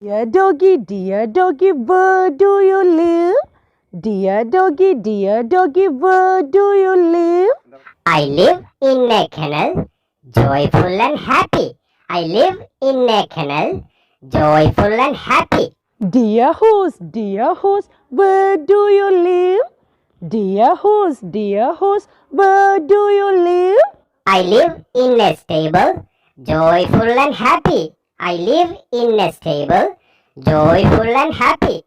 dear doggy, where do you live? Dear doggy, where do you live? I live in a kennel, joyful and happy. I live in a kennel, joyful and happy. Dear horse, where do you live? Dear horse, where do you live? I live in a stable, joyful and happy. I live in a stable, joyful and happy.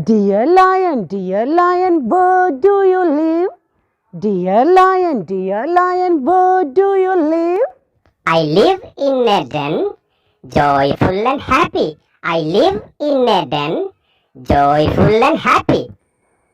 Dear lion, where do you live? Dear lion, where do you live? I live in a den, joyful and happy. I live in a den, joyful and happy.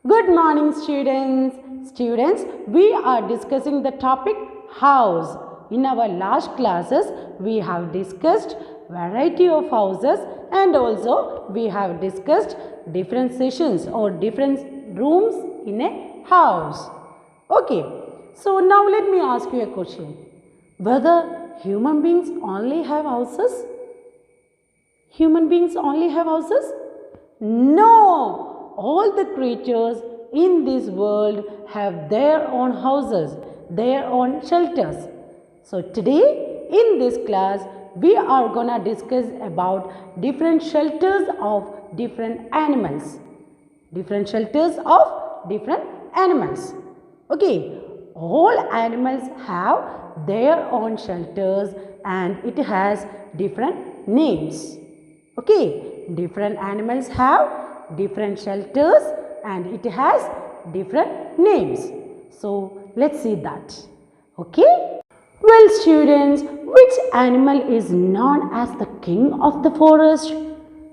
Good morning, students. Students, we are discussing the topic house. In our last classes, we have discussed variety of houses and also we have discussed different sessions or different rooms in a house. Okay, so now let me ask you a question. Whether human beings only have houses? Human beings only have houses? No! All the creatures in this world have their own houses, their own shelters. So today in this class, we are gonna discuss about different shelters of different animals. Different shelters of different animals. Okay, all animals have their own shelters and it has different names. Okay, different animals have different shelters and it has different names. So let's see that. Okay. Well, students, which animal is known as the king of the forest?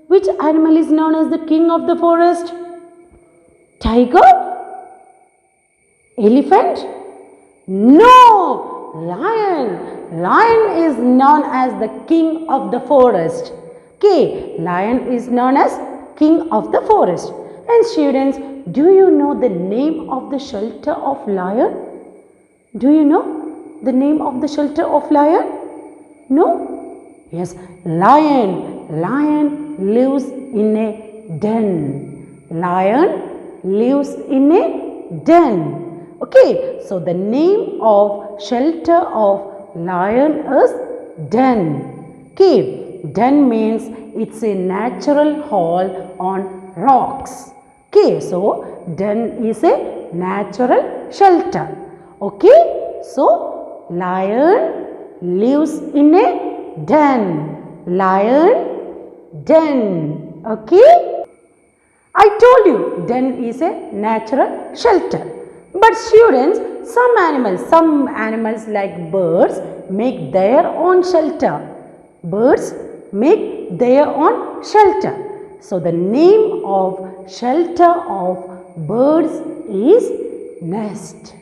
Which animal is known as the king of the forest? Tiger? Elephant? No! Lion. Lion is known as the king of the forest. Okay, lion is known as king of the forest. And students, do you know the name of the shelter of lion? Do you know the name of the shelter of lion? No? Yes, lion. Lion lives in a den. Lion lives in a den. Okay, so the name of shelter of lion is den. Okay, den means it's a natural hole on rocks. Okay, so den is a natural shelter. Okay, so lion lives in a den. Lion, den. Okay, I told you den is a natural shelter. But students, some animals like birds make their own shelter. Birds make their own shelter. So the name of shelter of birds is nest.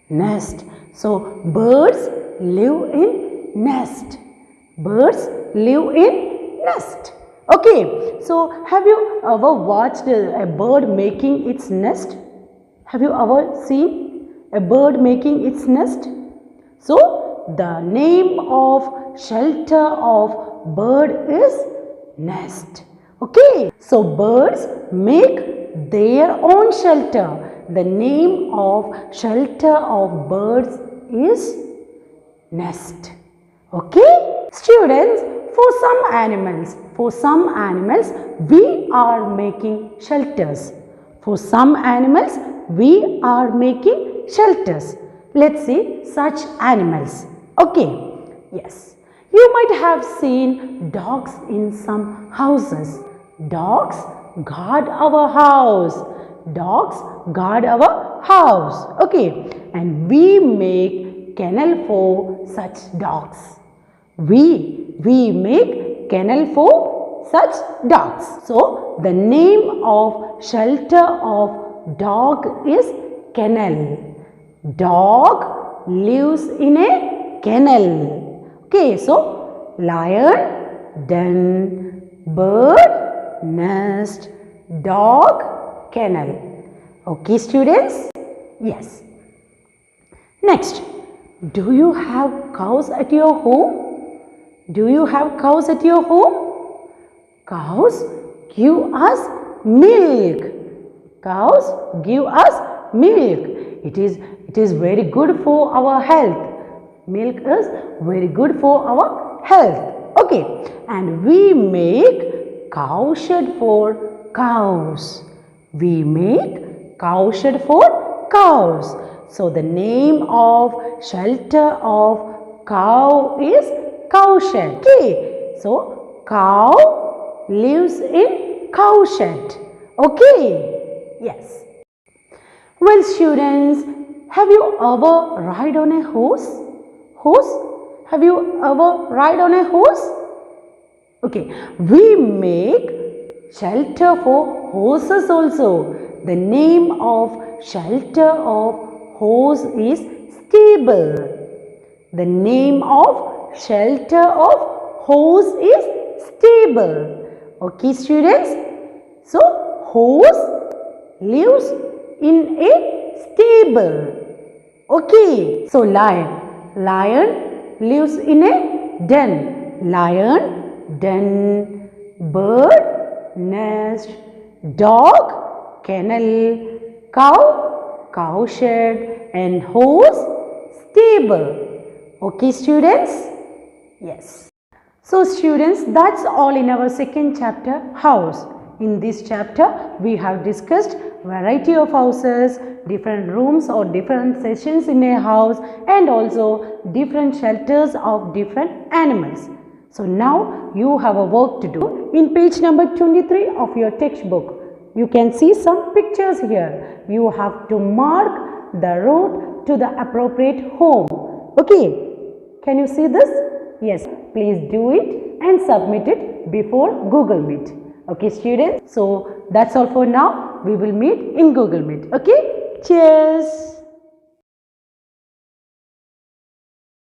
Nest. So birds live in nest. Birds live in nest. Okay. So have you ever watched a bird making its nest? Have you ever seen a bird making its nest? So the name of shelter of bird is nest. Okay. So birds make their own shelter. The name of shelter of birds is nest. Okay. Students, for some animals we are making shelters. For some animals we are making shelters. Let's see such animals. Okay. Yes. You might have seen dogs in some houses. Dogs guard our house. Dogs guard our house. Okay. And we make kennel for such dogs. We make kennel for such dogs. So the name of shelter of dog is kennel. Dog lives in a kennel. Okay, so lion, den, bird, nest, dog, kennel. Okay, students? Yes. Next, do you have cows at your home? Do you have cows at your home? Cows give us milk. Cows give us milk. It is very good for our health. Milk is very good for our health. Okay, and we make cow shed for cows. We make cow shed for cows. So the name of shelter of cow is cow shed. Okay, so cow lives in cow shed. Okay, yes. Well, students, have you ever ride on a horse? Horse? Have you ever ride on a horse? Okay, we make shelter for horses also. The name of shelter of horse is stable. The name of shelter of horse is stable. Okay, students? So, horse lives in a stable. Okay. So, lion. Lion lives in a den. Lion, den. Bird, nest. Dog, kennel. Cow, cow shed. And horse, stable. Okay, students? Yes. So, students, that's all in our second chapter, house. In this chapter, we have discussed variety of houses, different rooms or different sessions in a house, and also different shelters of different animals. So now you have a work to do. In page number 23 of your textbook, you can see some pictures here. You have to mark the road to the appropriate home. Okay, can you see this? Yes, please do it and submit it before Google Meet. Okay, students. So that's all for now. We will meet in Google Meet. Okay, cheers.